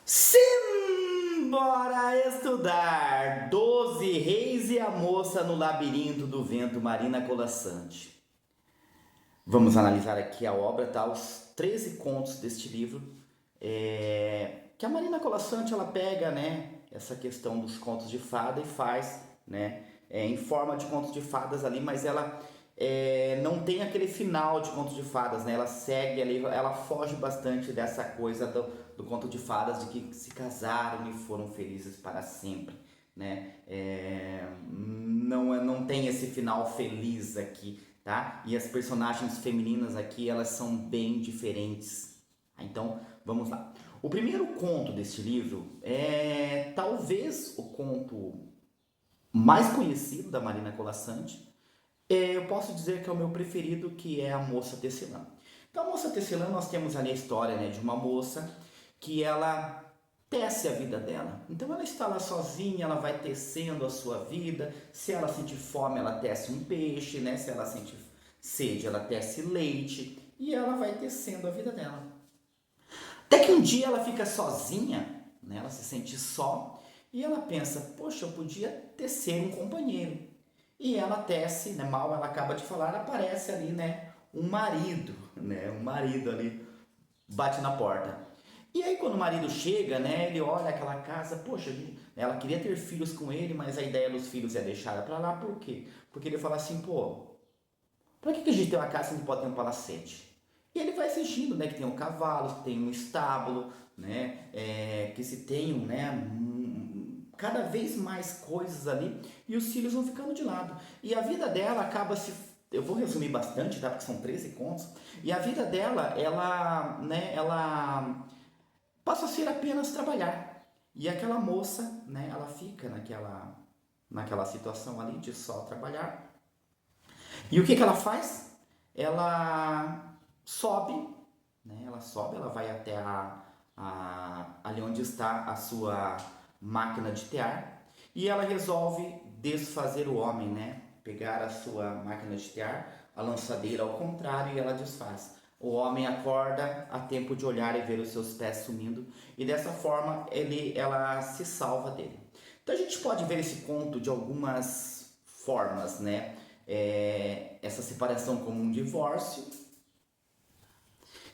Simbora estudar! 12 Reis e a Moça no Labirinto do Vento, Marina Colasanti. Vamos analisar aqui a obra, tá? Os 13 contos deste livro. Que a Marina Colasanti, ela pega, né, essa questão dos contos de fada e faz, né, em forma de contos de fadas ali, mas ela não tem aquele final de contos de fadas, né? Ela segue ali, ela foge bastante dessa coisa do conto de fadas de que se casaram e foram felizes para sempre, né? Não tem esse final feliz aqui, tá? E as personagens femininas aqui, elas são bem diferentes. Então, vamos lá. O primeiro conto deste livro é talvez o conto mais conhecido da Marina Colasanti. Eu posso dizer que é o meu preferido, que é a Moça Tecelã. Então, a Moça Tecelã, nós temos ali a história, né, de uma moça que ela tece a vida dela. Então, ela está lá sozinha, ela vai tecendo a sua vida. Se ela sentir fome, ela tece um peixe, né? Se ela sentir sede, ela tece leite. E ela vai tecendo a vida dela. Até que um dia ela fica sozinha, né? Ela se sente só e ela pensa, poxa, eu podia tecer um companheiro. E ela tece, né? Mal ela acaba de falar, aparece ali, né? Um marido, né? Um marido ali bate na porta. E aí quando o marido chega, né? Ele olha aquela casa, poxa, ela queria ter filhos com ele, mas a ideia dos filhos é deixada pra lá, por quê? Porque ele fala assim, pô, pra que a gente tem uma casa se a gente pode ter um palacete? E ele vai exigindo, né, que tem um cavalo, que tem um estábulo, né, que se tenham, né, cada vez mais coisas ali, e os filhos vão ficando de lado. E a vida dela acaba se, eu vou resumir bastante, tá, porque são 13 contos, e a vida dela, ela, né, ela passa a ser apenas trabalhar. E aquela moça, né, ela fica naquela situação ali de só trabalhar. E o que ela faz? Ela sobe, né? Ela sobe, ela vai até ali onde está a sua máquina de tear e ela resolve desfazer o homem, né? Pegar a sua máquina de tear, a lançadeira ao contrário e ela desfaz. O homem acorda a tempo de olhar e ver os seus pés sumindo e dessa forma ela se salva dele. Então a gente pode ver esse conto de algumas formas, né? Essa separação como um divórcio.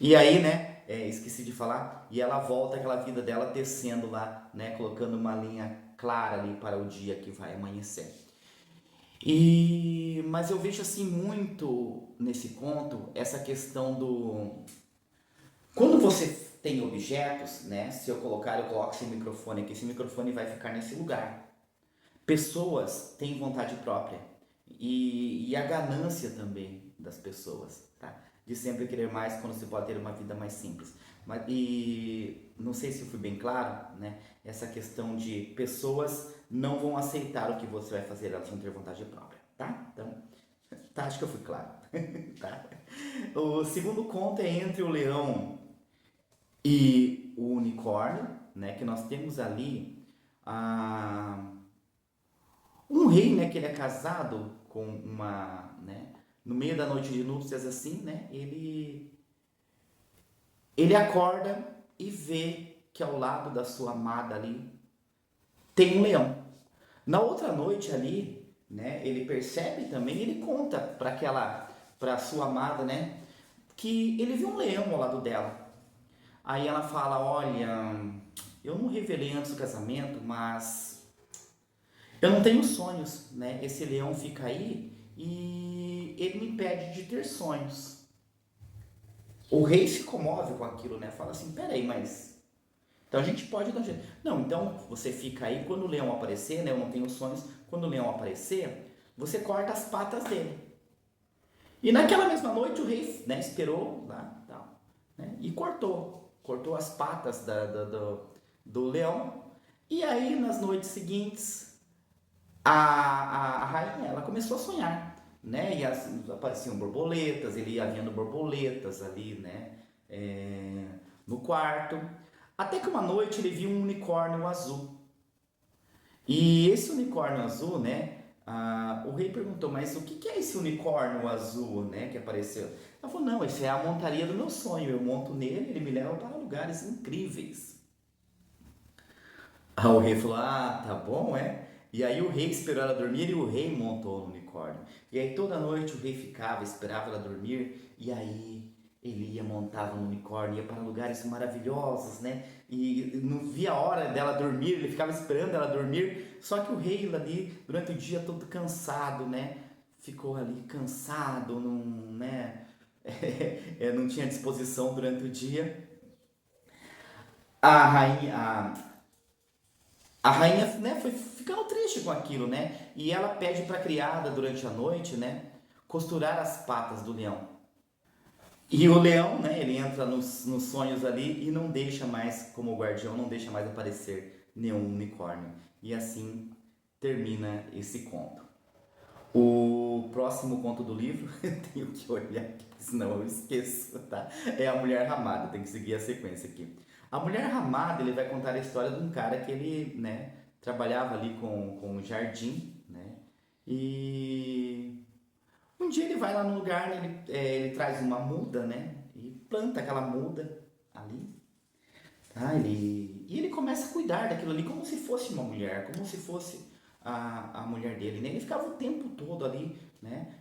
E aí, né, esqueci de falar, e ela volta aquela vida dela tecendo lá, né, colocando uma linha clara ali para o dia que vai amanhecer. Mas eu vejo assim muito nesse conto essa questão do quando você tem objetos, né, se eu colocar, eu coloco esse microfone aqui, esse microfone vai ficar nesse lugar. Pessoas têm vontade própria e a ganância também das pessoas, tá? De sempre querer mais quando se pode ter uma vida mais simples. E não sei se eu fui bem claro, né? Essa questão de pessoas não vão aceitar o que você vai fazer, elas vão ter vontade própria, tá? Então, tá, acho que eu fui claro, tá? O segundo conto é Entre o Leão e o Unicórnio, né? Que nós temos ali a um rei, né, que ele é casado com uma, né, no meio da noite de núpcias assim, né, ele acorda e vê que ao lado da sua amada ali tem um leão. Na outra noite ali, né, ele percebe também, ele conta para sua amada, né, que ele viu um leão ao lado dela. Aí ela fala, olha, eu não revelei antes do casamento, mas eu não tenho sonhos, né? Esse leão fica aí e ele me impede de ter sonhos. O rei se comove com aquilo, né? Fala assim, peraí, mas... Então a gente pode dar um jeito. Não, então você fica aí, quando o leão aparecer, né? Eu não tenho sonhos. Quando o leão aparecer, você corta as patas dele. E naquela mesma noite o rei, né, esperou lá, tal, né? E cortou as patas do leão. E aí nas noites seguintes a rainha, ela começou a sonhar, né? E apareciam borboletas, ele ia vendo borboletas ali, né? No quarto. Até que uma noite ele viu um unicórnio azul. E esse unicórnio azul, né? O rei perguntou, mas o que é esse unicórnio azul, né? Que apareceu? Ela falou, não, esse é a montaria do meu sonho. Eu monto nele, ele me leva para lugares incríveis. Aí o rei falou, ah, tá bom, é? E aí o rei esperou ela dormir e o rei montou no unicórnio. E aí toda noite o rei ficava, esperava ela dormir, e aí ele ia, montava no unicórnio, ia para lugares maravilhosos, né? E não via a hora dela dormir, ele ficava esperando ela dormir. Só que o rei ali, durante o dia todo cansado, né? Ficou ali cansado, não, né? Não tinha disposição durante o dia. A rainha, a rainha, né, foi ficando triste com aquilo, né? E ela pede para a criada durante a noite, né, costurar as patas do leão. E o leão, né, ele entra nos sonhos ali e não deixa mais, como guardião, não deixa mais aparecer nenhum unicórnio. E assim termina esse conto. O próximo conto do livro, eu tenho que olhar aqui, senão eu esqueço, tá? É A Mulher Ramada, tem que seguir a sequência aqui. A Mulher Ramada, ele vai contar a história de um cara que ele, né, trabalhava ali com um jardim, né? E um dia ele vai lá no lugar, né, ele traz uma muda, né? E planta aquela muda ali, tá? E ele começa a cuidar daquilo ali como se fosse uma mulher, como se fosse a mulher dele, né? Ele ficava o tempo todo ali, né?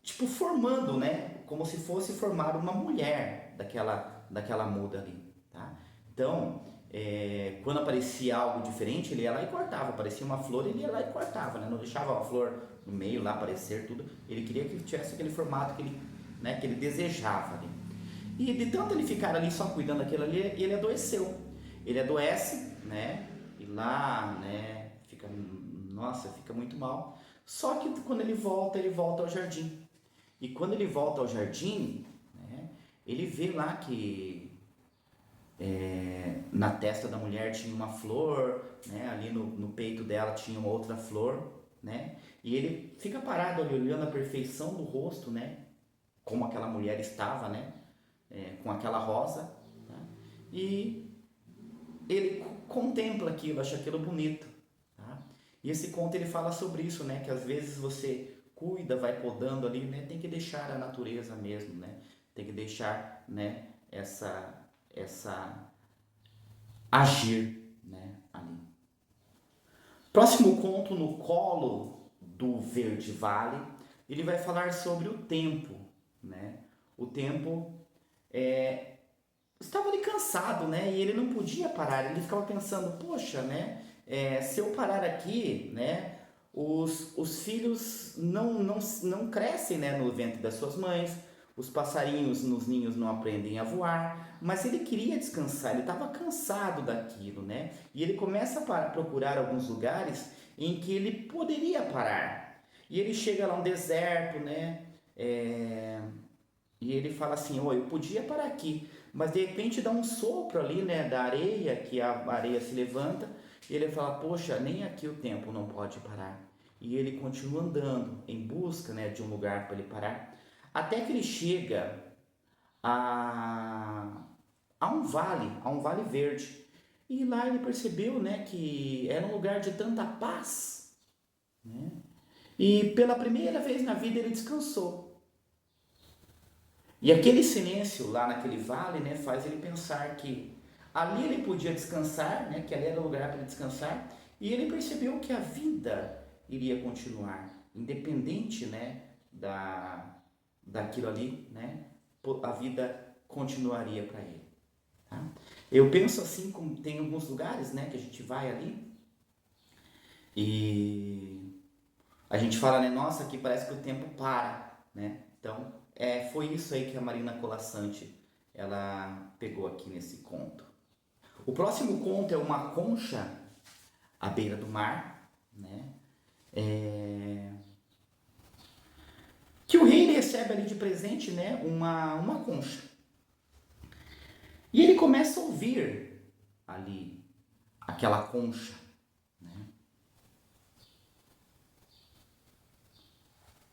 Tipo, formando, né? Como se fosse formar uma mulher daquela muda ali, tá? Então, quando aparecia algo diferente, ele ia lá e cortava. Aparecia uma flor, ele ia lá e cortava, né? Não deixava a flor no meio lá aparecer tudo. Ele queria que tivesse aquele formato que ele, né, que ele desejava ali. E de tanto ele ficar ali só cuidando daquilo ali, ele adoeceu. Ele adoece, né? E lá, né? Fica, nossa, fica muito mal. Só que quando ele volta ao jardim. E quando ele volta ao jardim, né, ele vê lá que na testa da mulher tinha uma flor, né, ali no peito dela tinha uma outra flor, né, e ele fica parado ali olhando a perfeição do rosto, né, como aquela mulher estava, né, com aquela rosa, tá? E ele contempla aquilo, acha aquilo bonito, tá? E esse conto ele fala sobre isso, né? Que às vezes você cuida, vai podando ali, né? Tem que deixar a natureza mesmo, né? Tem que deixar, né? Essa agir, né? Ali. Próximo conto, No Colo do Verde Vale, ele vai falar sobre o tempo, né? O tempo estava ali cansado, né? E ele não podia parar. Ele ficava pensando, poxa, né? Se eu parar aqui, né? Os filhos não crescem, né, no ventre das suas mães. Os passarinhos nos ninhos não aprendem a voar. Mas ele queria descansar. Ele estava cansado daquilo, né? E ele começa a procurar alguns lugares em que ele poderia parar. E ele chega lá um deserto, né? É, e ele fala assim, oh, eu podia parar aqui, mas de repente dá um sopro ali, né, da areia, que a areia se levanta, e ele fala, poxa, nem aqui o tempo não pode parar. E ele continua andando em busca, né, de um lugar para ele parar, até que ele chega a, a um vale verde. E lá ele percebeu, né, que era um lugar de tanta paz, né? E pela primeira vez na vida ele descansou. E aquele silêncio lá naquele vale, né, faz ele pensar que ali ele podia descansar, né, que ali era o lugar para ele descansar, e ele percebeu que a vida iria continuar, independente, né, daquilo ali, né, a vida continuaria para ele. Tá? Eu penso assim, como tem alguns lugares, né, que a gente vai ali e a gente fala, né, nossa, aqui parece que o tempo para, né? Então, foi isso aí que a Marina Colasanti ela pegou aqui nesse conto. O próximo conto é Uma Concha à Beira do Mar, né? Que o rei recebe ali de presente, né, uma concha. E ele começa a ouvir ali aquela concha, né?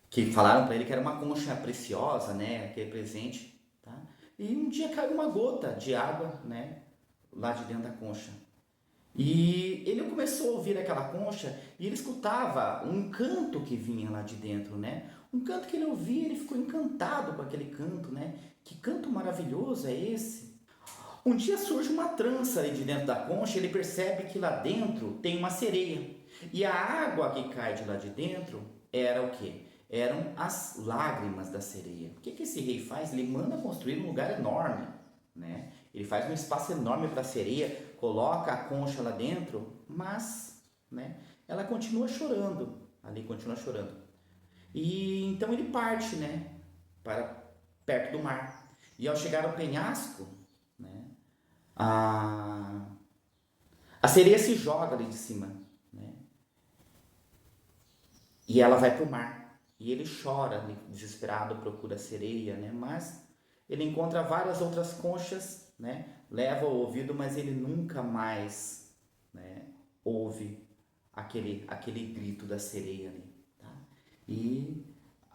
Que falaram para ele que era uma concha preciosa, né, aquele presente, tá? E um dia caiu uma gota de água, né, lá de dentro da concha. E ele começou a ouvir aquela concha e ele escutava um canto que vinha lá de dentro, né? Um canto que ele ouvia, ele ficou encantado com aquele canto, né? Que canto maravilhoso é esse? Um dia surge uma trança ali de dentro da concha, ele percebe que lá dentro tem uma sereia. E a água que cai de lá de dentro era o quê? Eram as lágrimas da sereia. O que que esse rei faz? Ele manda construir um lugar enorme, né? Ele faz um espaço enorme para a sereia, coloca a concha lá dentro, mas, né, ela continua chorando, ali continua chorando. E então ele parte, né, para perto do mar. E ao chegar ao penhasco, né, a, a sereia se joga ali de cima, né, e ela vai para o mar. E ele chora, desesperado, procura a sereia, né, mas ele encontra várias outras conchas, né, leva ao ouvido, mas ele nunca mais, né, ouve aquele grito da sereia ali. Tá? E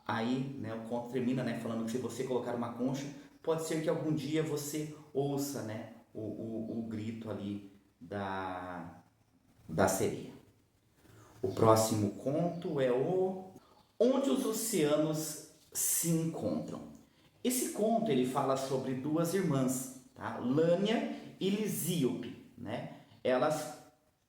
aí, né, o conto termina, né, falando que se você colocar uma concha, pode ser que algum dia você ouça, né, o grito ali da sereia. O próximo conto é o Onde os Oceanos se Encontram. Esse conto ele fala sobre duas irmãs, tá? Lânia e Lisíope, né? Elas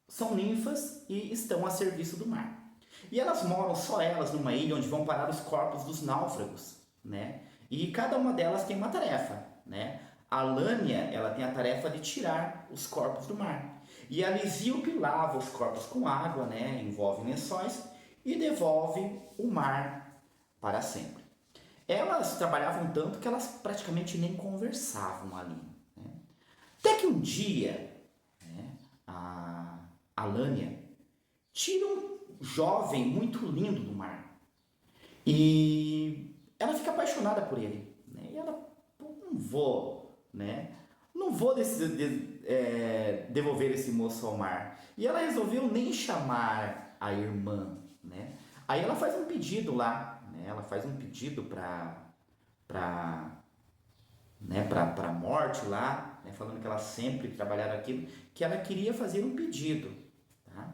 são ninfas e estão a serviço do mar. E elas moram só elas numa ilha onde vão parar os corpos dos náufragos, né? E cada uma delas tem uma tarefa, né? A Lânia, ela tem a tarefa de tirar os corpos do mar. E a Lisíope lava os corpos com água, né? Envolve em lençóis e devolve o mar para sempre. Elas trabalhavam tanto que elas praticamente nem conversavam ali, né? Até que um dia, né, a Lânia tira um jovem muito lindo do mar e ela fica apaixonada por ele, né? E ela, não vou, né? Não vou devolver esse moço ao mar. E ela resolveu nem chamar a irmã, né? Aí ela faz um pedido lá, né? Ela faz um pedido para a morte lá, né? Falando que ela sempre trabalhava aquilo, que ela queria fazer um pedido, tá?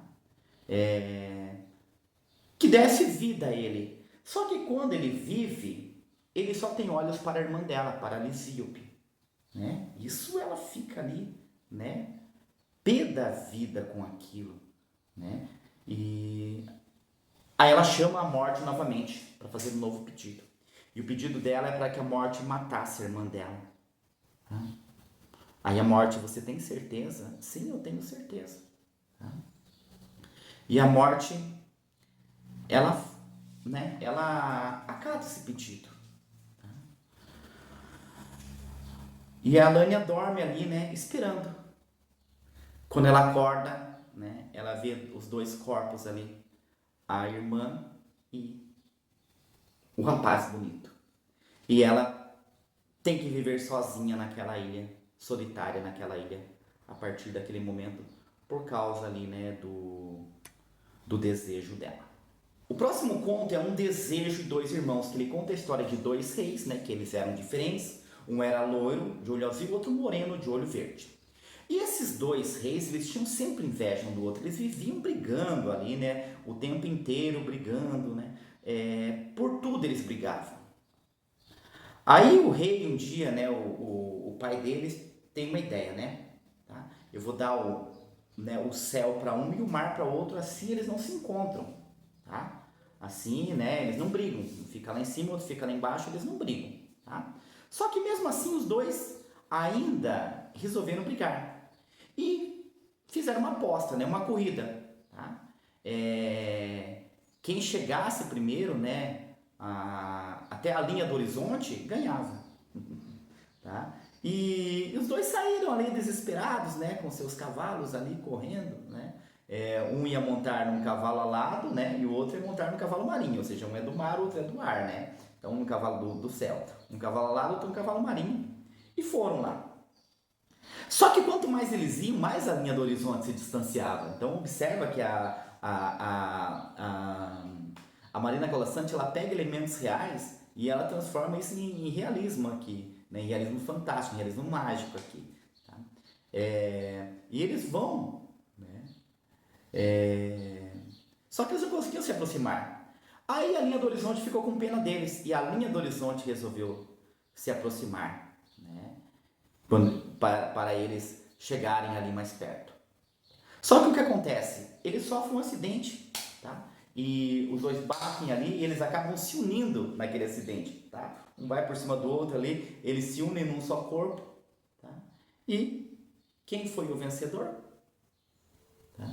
Que desse vida a ele. Só que quando ele vive, ele só tem olhos para a irmã dela, para a Lisíope, né? Isso ela fica ali, né, pé da vida com aquilo, né? E aí ela chama a morte novamente para fazer um novo pedido. E o pedido dela é para que a morte matasse a irmã dela. Tá? Aí a morte, você tem certeza? Sim, eu tenho certeza. Tá? E a morte, ela, né, ela acata esse pedido. Tá? E a Lânia dorme ali, né, esperando. Quando ela acorda, né, ela vê os dois corpos ali, a irmã e o rapaz bonito. E ela tem que viver sozinha naquela ilha, solitária naquela ilha, a partir daquele momento, por causa ali, né, do desejo dela. O próximo conto é Um Desejo e Dois Irmãos, que ele conta a história de dois reis, né, que eles eram diferentes. Um era loiro, de olho azul, e outro moreno, de olho verde. E esses dois reis, eles tinham sempre inveja um do outro, eles viviam brigando ali, né, o tempo inteiro brigando, né, por tudo eles brigavam. Aí o rei um dia, né, o pai deles tem uma ideia, né, tá? Eu vou dar o céu para um e o mar para outro, assim eles não se encontram, tá? Assim, né, eles não brigam, um fica lá em cima, outro fica lá embaixo, eles não brigam, tá? Só que mesmo assim os dois ainda resolveram brigar e fizeram uma aposta, né, uma corrida, tá? Quem chegasse primeiro, né, até a linha do horizonte, ganhava. Tá? E os dois saíram ali desesperados, né, com seus cavalos ali correndo, né? Um ia montar num cavalo alado, né, e o outro ia montar num cavalo marinho, ou seja, um é do mar, o outro é do ar, né? Então um cavalo do céu, um cavalo alado, outro um cavalo marinho. E foram lá. Só que quanto mais eles iam, mais a linha do horizonte se distanciava. Então observa que a Marina Colasanti, ela pega elementos reais e ela transforma isso em realismo aqui, né? Em realismo fantástico, em realismo mágico aqui. Tá? E eles vão, né? Só que eles não conseguiam se aproximar. Aí a linha do horizonte ficou com pena deles e a linha do horizonte resolveu se aproximar, né? para eles chegarem ali mais perto. Só que o que acontece? Eles sofrem um acidente, tá? E os dois batem ali e eles acabam se unindo naquele acidente, tá? Um vai por cima do outro ali, eles se unem num só corpo, tá? E quem foi o vencedor? Tá?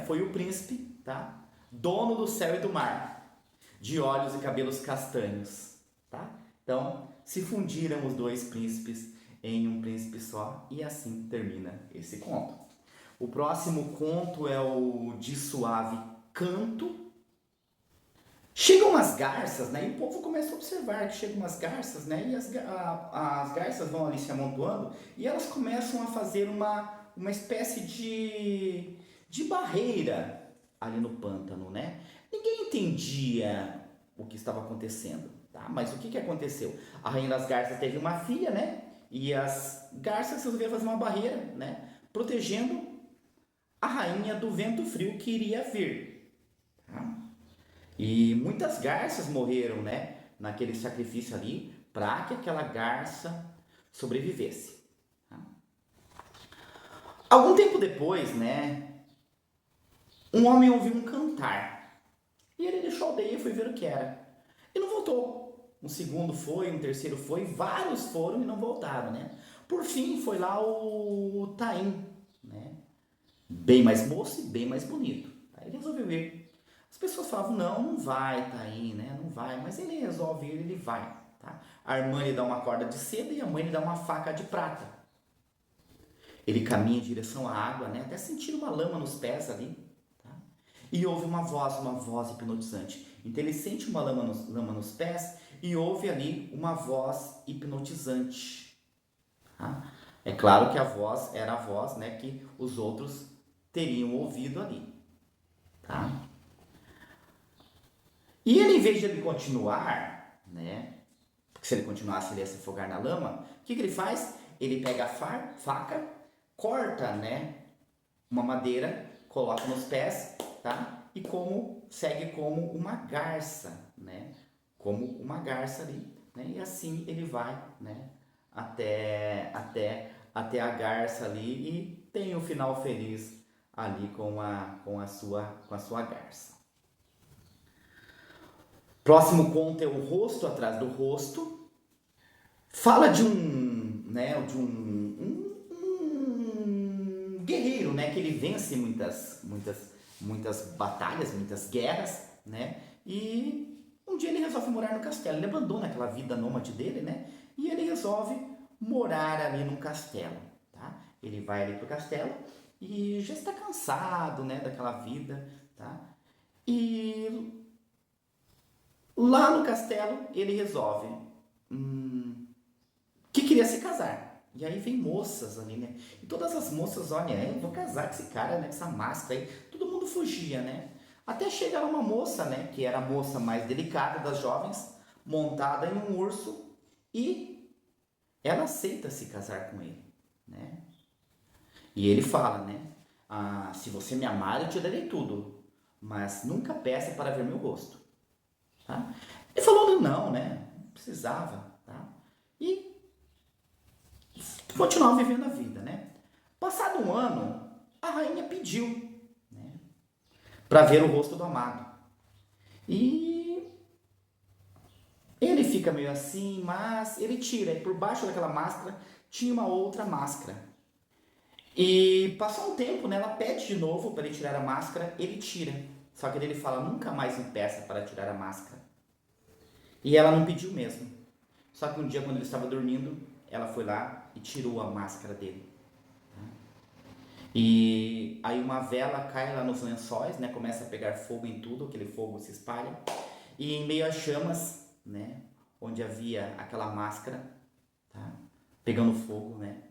Foi o príncipe, tá? Dono do céu e do mar, de olhos e cabelos castanhos, tá? Então, se fundiram os dois príncipes em um príncipe só e assim termina esse conto. O próximo conto é o De Suave Canto. Chegam umas garças, né? E o povo começa a observar que chegam umas garças, né? E as garças vão ali se amontoando e elas começam a fazer uma espécie de barreira ali no pântano, né? Ninguém entendia o que estava acontecendo, tá? Mas o que aconteceu? A rainha das garças teve uma filha, né? E as garças resolveram fazer uma barreira, né? Protegendo a rainha do vento frio que iria vir, tá? E muitas garças morreram, né? Naquele sacrifício ali, para que aquela garça sobrevivesse, tá? Algum tempo depois, né? Um homem ouviu um cantar. E ele deixou a aldeia e foi ver o que era. E não voltou. Um segundo foi, um terceiro foi, vários foram e não voltaram, né? Por fim, foi lá o Taim, né? Bem mais moço e bem mais bonito. Aí ele resolveu ir. As pessoas falavam, não vai, Taim, né? Não vai. Mas ele resolve ir, ele vai, tá? A irmã lhe dá uma corda de seda e a mãe lhe dá uma faca de prata. Ele caminha em direção à água, né? Até sentir uma lama nos pés ali. E ouve uma voz hipnotizante. Então ele sente uma lama nos pés e ouve ali uma voz hipnotizante. Tá? É claro que a voz era a voz, né, que os outros teriam ouvido ali. Tá? E ele, em vez de ele continuar, né, porque se ele continuasse ele ia se afogar na lama, o que ele faz? Ele pega a faca, corta, né, uma madeira, coloca nos pés, tá? E segue como uma garça, né? Como uma garça ali, né? E assim ele vai, né? Até a garça ali e tem um final feliz ali com a sua garça. Próximo conto é O Rosto Atrás do Rosto. Fala de um guerreiro, né? Que ele vence muitas batalhas, muitas guerras, né? E um dia ele resolve morar no castelo. Ele abandona aquela vida nômade dele, né? E ele resolve morar ali num castelo, tá? Ele vai ali pro castelo e já está cansado, né, daquela vida, tá? E lá no castelo ele resolve que queria se casar. E aí vem moças ali, né? E todas as moças, olha, eu vou casar com esse cara, né? Com essa máscara aí. Todo mundo fugia, né? Até chegar uma moça, né? Que era a moça mais delicada das jovens, montada em um urso. E ela aceita se casar com ele, né? E ele fala, né? Ah, se você me amar, eu te darei tudo. Mas nunca peça para ver meu rosto. Tá? Ele falou, não, né? Não precisava, tá? E continuava vivendo a vida, né? Passado um ano, a rainha pediu, né, para ver o rosto do amado. E ele fica meio assim, mas ele tira. E por baixo daquela máscara tinha uma outra máscara. E passou um tempo, né, ela pede de novo para ele tirar a máscara, ele tira. Só que ele fala, nunca mais me peça para tirar a máscara. E ela não pediu mesmo. Só que um dia, quando ele estava dormindo, ela foi lá e tirou a máscara dele. E aí uma vela cai lá nos lençóis, né? Começa a pegar fogo em tudo, aquele fogo se espalha. E em meio às chamas, né? Onde havia aquela máscara, tá? Pegando fogo, né?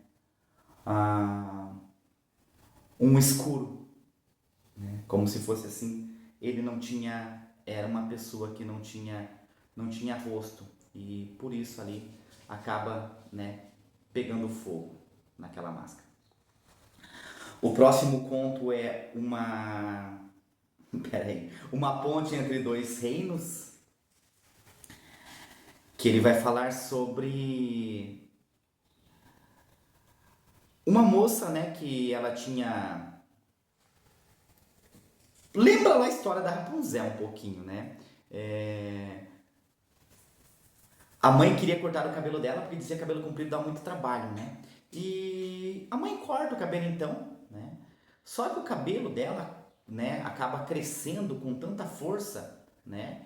Um escuro, né? Como se fosse assim, ele não tinha, era uma pessoa que não tinha rosto. E por isso ali acaba, né, pegando fogo naquela máscara. O próximo conto é uma ponte entre dois reinos, que ele vai falar sobre Uma moça, né, que ela tinha... Lembra lá a história da Rapunzel um pouquinho, né? A mãe queria cortar o cabelo dela porque dizia que cabelo comprido dá muito trabalho, né? E a mãe corta o cabelo então, né? Só que o cabelo dela, né, acaba crescendo com tanta força, né,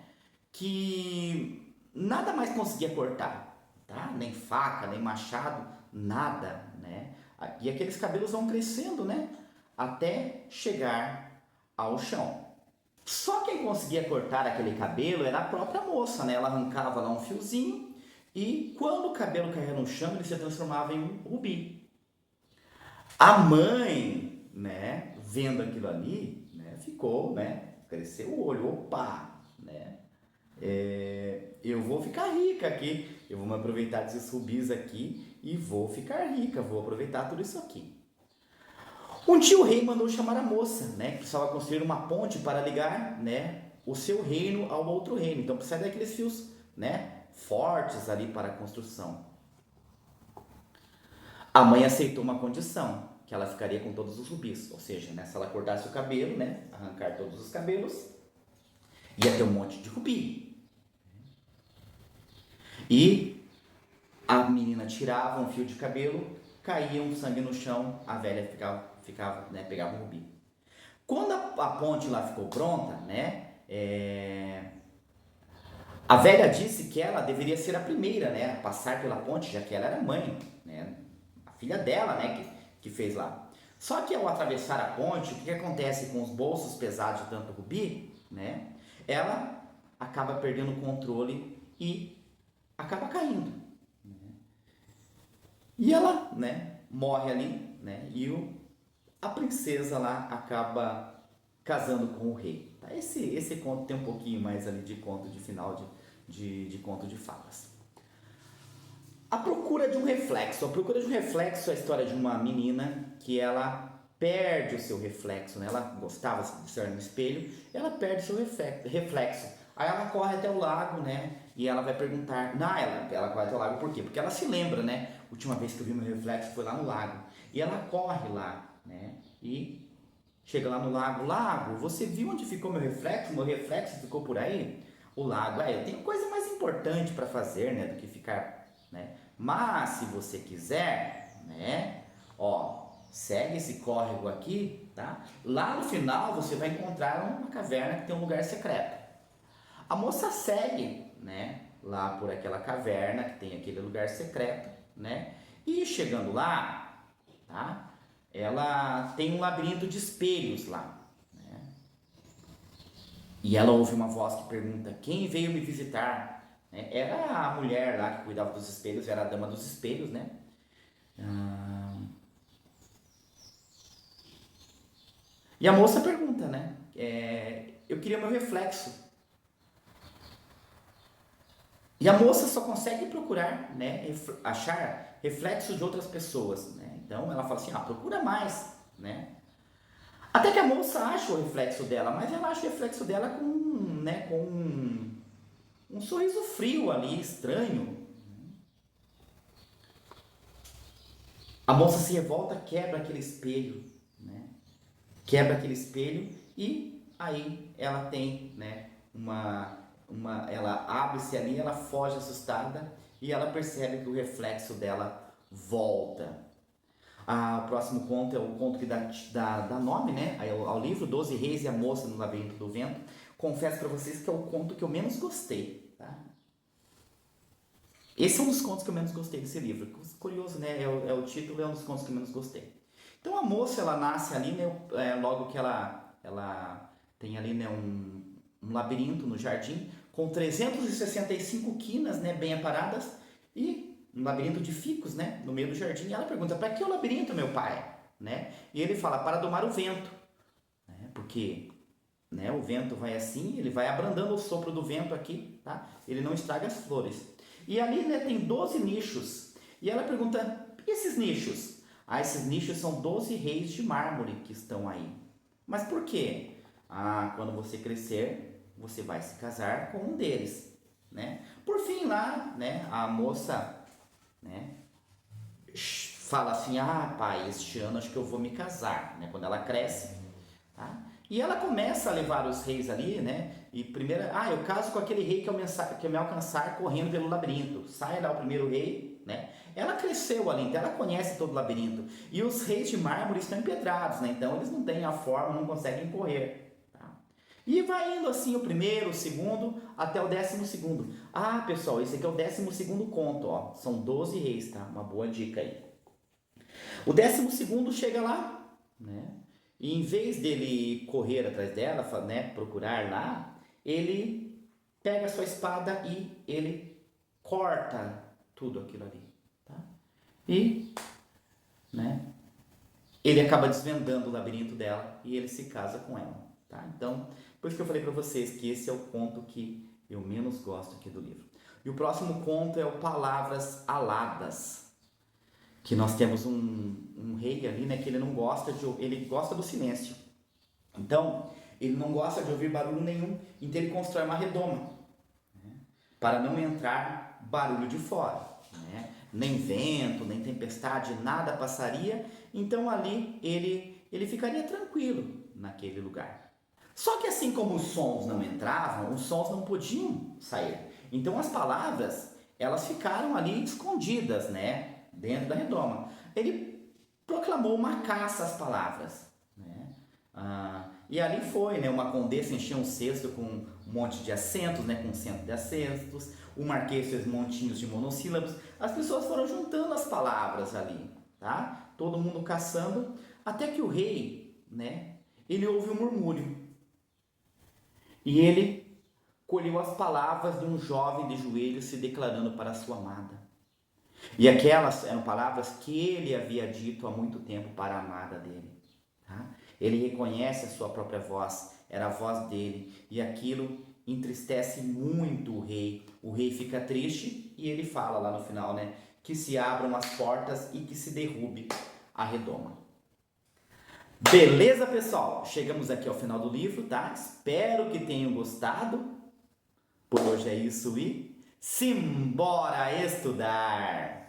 que nada mais conseguia cortar, tá? Nem faca, nem machado, nada, né? E aqueles cabelos vão crescendo, né, até chegar ao chão. Só quem conseguia cortar aquele cabelo era a própria moça, né? Ela arrancava lá um fiozinho e quando o cabelo caía no chão, ele se transformava em um rubi. A mãe, né, vendo aquilo ali, né, ficou, né, cresceu o olho, opa, né, eu vou ficar rica aqui, eu vou me aproveitar desses rubis aqui e vou ficar rica, vou aproveitar tudo isso aqui. Um dia o rei mandou chamar a moça, né, que precisava construir uma ponte para ligar, né, o seu reino ao outro reino. Então precisa daqueles fios, né, fortes ali para a construção. A mãe aceitou uma condição, que ela ficaria com todos os rubis, ou seja, né, se ela cortasse o cabelo, né, arrancar todos os cabelos, ia ter um monte de rubi. E a menina tirava um fio de cabelo, caía um sangue no chão, a velha ficava, né, pegava um rubi. Quando a ponte lá ficou pronta, né, a velha disse que ela deveria ser a primeira, né, a passar pela ponte, já que ela era mãe, né, a filha dela, né, que fez lá. Só que ao atravessar a ponte, o que acontece com os bolsos pesados de tanto rubi, né, ela acaba perdendo o controle e acaba caindo. E ela, né, morre ali, né, e a princesa lá acaba casando com o rei. Tá? Esse conto tem um pouquinho mais ali de conto de final de conto de fadas. A procura de um reflexo. A procura de um reflexo é a história de uma menina que ela perde o seu reflexo, né? Ela gostava de se olhar no espelho, ela perde o seu reflexo. Aí ela corre até o lago, né? E ela vai perguntar. Não, ela corre até o lago por quê? Porque ela se lembra, né? Última vez que eu vi meu reflexo foi lá no lago. E ela corre lá, né? E chega lá no lago. Lago, você viu onde ficou meu reflexo? Meu reflexo ficou por aí? O lago, eu tenho coisa mais importante para fazer, né? Do que ficar, né? Mas se você quiser, né? Ó, segue esse córrego aqui, tá? Lá no final você vai encontrar uma caverna que tem um lugar secreto. A moça segue, né? Lá por aquela caverna que tem aquele lugar secreto, né? E chegando lá, tá? Ela tem um labirinto de espelhos lá. Né? E ela ouve uma voz que pergunta: quem veio me visitar? Era a mulher lá que cuidava dos espelhos, era a dama dos espelhos, né? E a moça pergunta, né? Eu queria meu reflexo. E a moça só consegue procurar, né? Achar reflexos de outras pessoas, né? Então ela fala assim: procura mais, né? Até que a moça acha o reflexo dela, mas ela acha o reflexo dela com um sorriso frio ali, estranho. A moça se revolta, quebra aquele espelho, né? Quebra aquele espelho e aí ela tem, né, ela abre-se ali, ela foge assustada e ela percebe que o reflexo dela volta. O próximo conto é o conto que dá nome, né, ao livro, 12 Reis e a Moça no Labirinto do Vento. Confesso para vocês que é o conto que eu menos gostei, tá? Esse é um dos contos que eu menos gostei desse livro. Curioso, né? O título é um dos contos que eu menos gostei. Então a moça, ela nasce ali, né? Logo que ela tem ali, né, um labirinto no jardim com 365 quinas, né, bem aparadas e um labirinto de ficus, né, no meio do jardim. E ela pergunta: para que o labirinto, meu pai? Né? E ele fala: para domar o vento, né? Porque, né, o vento vai assim, ele vai abrandando o sopro do vento aqui, tá? Ele não estraga as flores. E ali, né, tem 12 nichos. E ela pergunta: e esses nichos? Esses nichos são 12 reis de mármore que estão aí. Mas por quê? Quando você crescer, você vai se casar com um deles, né? Por fim lá, né, a moça, né, fala assim, ah, pai, este ano acho que eu vou me casar, né? Quando ela cresce, tá? E ela começa a levar os reis ali, né? E primeiro, eu caso com aquele rei que eu me alcançar correndo pelo labirinto. Sai lá o primeiro rei, né? Ela cresceu ali, então ela conhece todo o labirinto. E os reis de mármore estão empedrados, né? Então eles não têm a forma, não conseguem correr. Tá? E vai indo assim o primeiro, o segundo, até o 12º. Ah, pessoal, esse aqui é o 12º conto, ó. São 12 reis, tá? Uma boa dica aí. O 12º chega lá, né? E em vez dele correr atrás dela, né, procurar lá, ele pega a sua espada e ele corta tudo aquilo ali, tá? E, né, ele acaba desvendando o labirinto dela e ele se casa com ela, tá? Então, por isso que eu falei para vocês que esse é o conto que eu menos gosto aqui do livro. E o próximo conto é o Palavras Aladas, que nós temos um rei ali, né, que ele não gosta ele gosta do silêncio. Então, ele não gosta de ouvir barulho nenhum, então ele constrói uma redoma, né, para não entrar barulho de fora, né? Nem vento, nem tempestade, nada passaria, então ali ele ficaria tranquilo naquele lugar. Só que assim como os sons não entravam, os sons não podiam sair. Então as palavras, elas ficaram ali escondidas, né, dentro da redoma. Ele proclamou uma caça às palavras, né? E ali foi, né? Uma condessa encheu um cesto com um monte de assentos, né? Com um centro de assentos. O marquês fez montinhos de monossílabos. As pessoas foram juntando as palavras ali, tá? Todo mundo caçando, até que o rei, né? Ele ouve um murmúrio. E ele colheu as palavras de um jovem de joelhos se declarando para a sua amada. E aquelas eram palavras que ele havia dito há muito tempo para a amada dele. Tá? Ele reconhece a sua própria voz, era a voz dele, e aquilo entristece muito o rei. O rei fica triste e ele fala lá no final, né? Que se abram as portas e que se derrube a redoma. Beleza, pessoal? Chegamos aqui ao final do livro, tá? Espero que tenham gostado. Por hoje é isso e simbora estudar!